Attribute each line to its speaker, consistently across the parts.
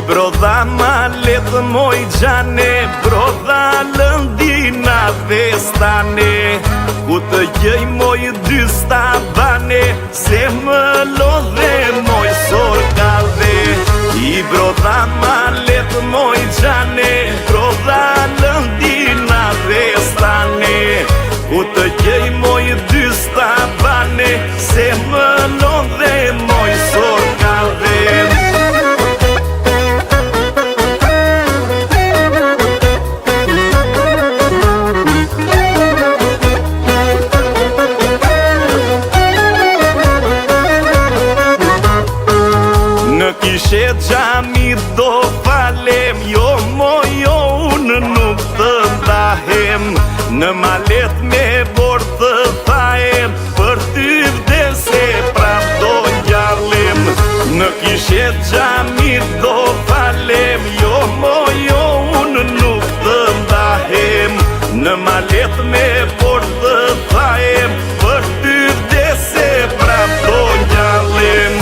Speaker 1: Brodha malet moj gjane, brodha lëndina vestane, ku të gjej moj dy stabane, se më lodhe moj sorkave. I brodha malet moj gjane, brodha lëndina vestane, ku të gjej moj dy stabane, se më lodhe moj sorkave. Kishe gjami do falem, jo mojo unë nuk të ndahem, në malet me bord të thajem, për ty vdese prap do njarlem. Në kishe gjami do falem, jo mojo unë nuk të ndahem, në malet me bord të thajem, për ty vdese prap do njarlem.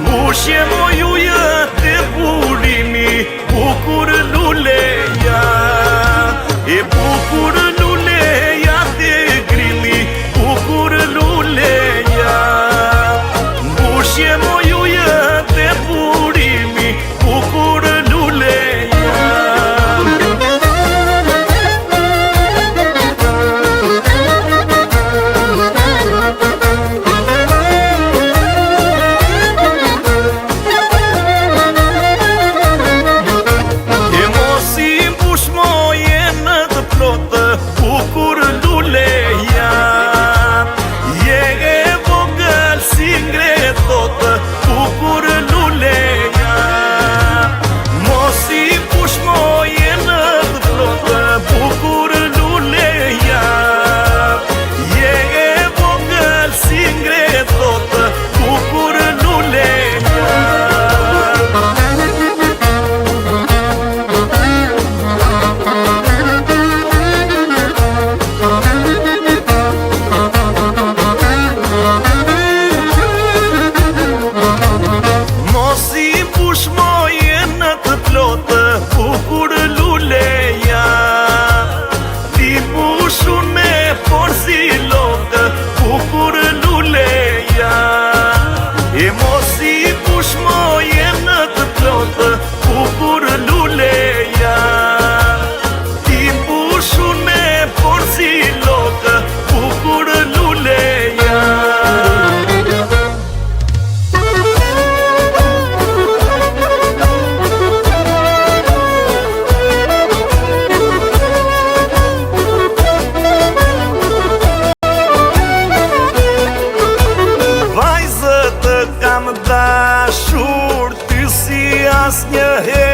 Speaker 1: Mushje mojuja të burimi, bukur luleja, e bukur luleja të grili, bukur luleja. Mushje mojuja të burimi, bukur luleja. Bukur luleja, je e vogël si ngretot, bukur luleja. Mos i push moje në të plotë, bukur luleja, je e vogël si ngretot, bukur luleja. Bukur luleja, ti pushun me forsi lotë, bukur luleja, e mos i push moje në të plotë, bukur luleja, ti pushun me forsi lotë, bukur luleja. Dashur ty si as një herë